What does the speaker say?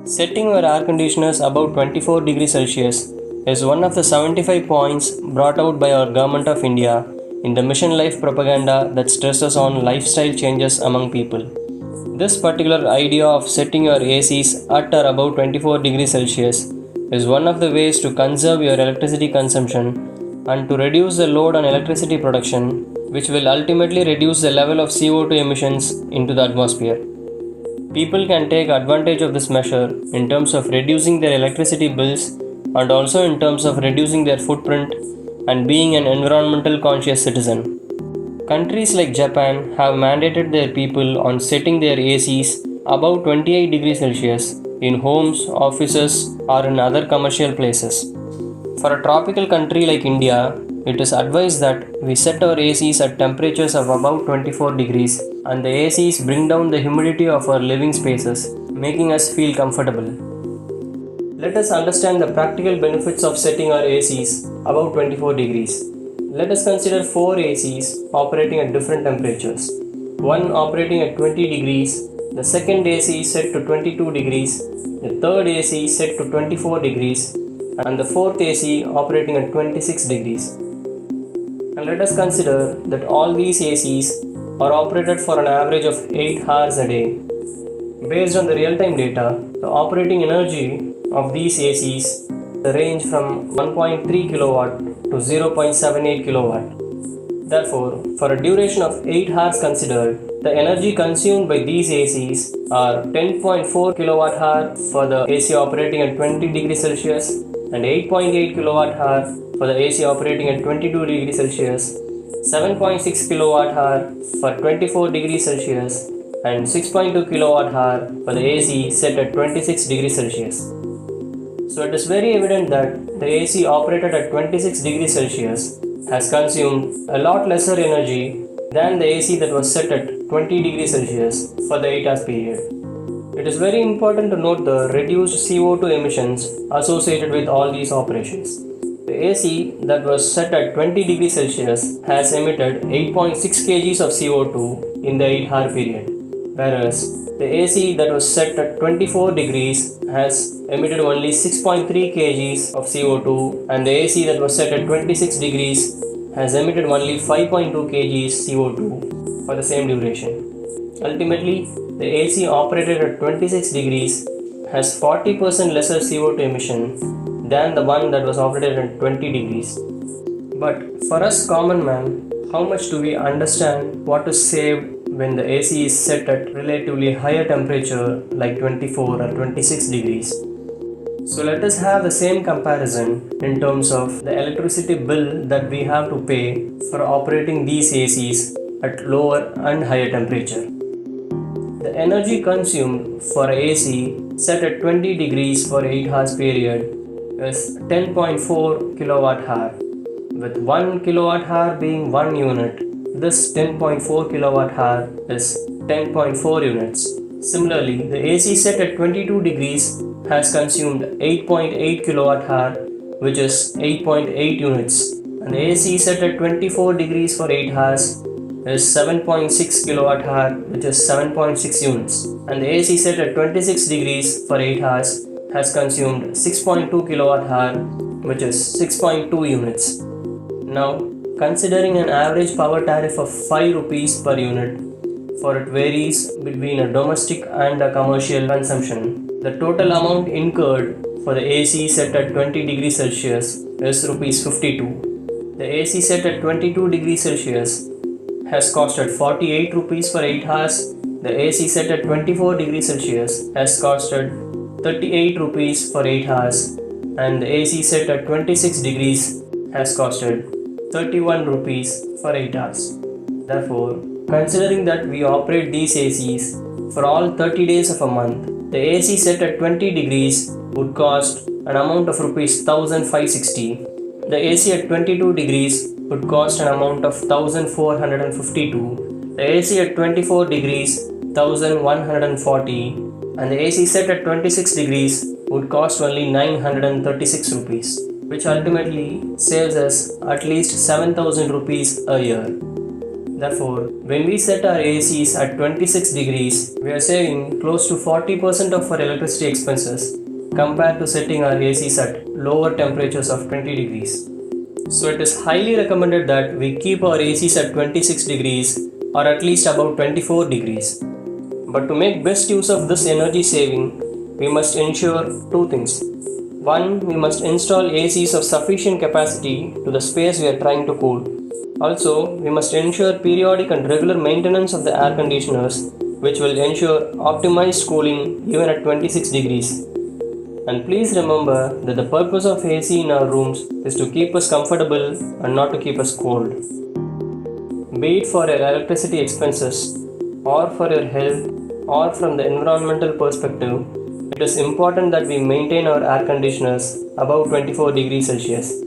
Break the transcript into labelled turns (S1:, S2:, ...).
S1: Setting your air conditioners above 24 degrees Celsius is one of the 75 points brought out by our Government of India in the Mission Life propaganda that stresses on lifestyle changes among people. This particular idea of setting your ACs at or above 24 degrees Celsius is one of the ways to conserve your electricity consumption and to reduce the load on electricity production, which will ultimately reduce the level of CO2 emissions into the atmosphere. People can take advantage of this measure in terms of reducing their electricity bills and also in terms of reducing their footprint and being an environmental conscious citizen. Countries like Japan have mandated their people on setting their ACs above 28 degrees Celsius in homes, offices, or in other commercial places. For a tropical country like India, it is advised that we set our ACs at temperatures of above 24 degrees and the ACs bring down the humidity of our living spaces, making us feel comfortable. Let us understand the practical benefits of setting our ACs above 24 degrees. Let us consider 4 ACs operating at different temperatures. One operating at 20 degrees, the second AC is set to 22 degrees, the third AC is set to 24 degrees, and the fourth AC operating at 26 degrees. And let us consider that all these ACs are operated for an average of 8 hours a day. Based on the real-time data, the operating energy of these ACs range from 1.3 kW to 0.78 kW. Therefore, for a duration of 8 hours considered, the energy consumed by these ACs are 10.4 kWh for the AC operating at 20 degrees Celsius and 8.8 kWh for the AC operating at 22 degrees Celsius, 7.6 kWh for 24 degrees Celsius, and 6.2 kWh for the AC set at 26 degrees Celsius. So it is very evident that the AC operated at 26 degrees Celsius has consumed a lot lesser energy than the AC that was set at 20 degrees Celsius for the 8 hours period. It is very important to note the reduced CO2 emissions associated with all these operations. The AC that was set at 20 degrees Celsius has emitted 8.6 kg of CO2 in the 8-hour period, whereas the AC that was set at 24 degrees has emitted only 6.3 kg of CO2, and the AC that was set at 26 degrees has emitted only 5.2 kg CO2 for the same duration. Ultimately, the AC operated at 26 degrees has 40% lesser CO2 emission than the one that was operated at 20 degrees. But for us common man, how much do we understand what is saved when the AC is set at relatively higher temperature like 24 or 26 degrees? So let us have the same comparison in terms of the electricity bill that we have to pay for operating these ACs at lower and higher temperature. The energy consumed for AC set at 20 degrees for 8 hours period is 10.4 kWh, with 1 kWh being 1 unit. This 10.4 kWh is 10.4 units. Similarly, the AC set at 22 degrees has consumed 8.8 kWh, which is 8.8 units, and the AC set at 24 degrees for 8 hours is 7.6 kWh, which is 7.6 units, and the AC set at 26 degrees for 8 hours has consumed 6.2 kWh, which is 6.2 units. Now, considering an average power tariff of 5 rupees per unit, for it varies between a domestic and a commercial consumption, the total amount incurred for the AC set at 20 degrees Celsius is rupees 52. The AC set at 22 degrees Celsius has costed 48 rupees for 8 hours. The AC set at 24 degrees Celsius has costed 38 rupees for 8 hours, and the AC set at 26 degrees has costed 31 rupees for 8 hours. Therefore, considering that we operate these ACs for all 30 days of a month, the AC set at 20 degrees would cost an amount of rupees 1560. The AC at 22 degrees would cost an amount of 1452. The AC at 24 degrees 1140, and the AC set at 26 degrees would cost only 936 rupees, which ultimately saves us at least 7000 rupees a year. Therefore, when we set our ACs at 26 degrees, we are saving close to 40% of our electricity expenses compared to setting our ACs at lower temperatures of 20 degrees. So it is highly recommended that we keep our ACs at 26 degrees or at least about 24 degrees. But to make best use of this energy saving, we must ensure two things. One, we must install ACs of sufficient capacity to the space we are trying to cool. Also, we must ensure periodic and regular maintenance of the air conditioners, which will ensure optimized cooling even at 26 degrees. And please remember that the purpose of AC in our rooms is to keep us comfortable and not to keep us cold. Be it for your electricity expenses, or for your health, or from the environmental perspective, it is important that we maintain our air conditioners above 24 degrees Celsius.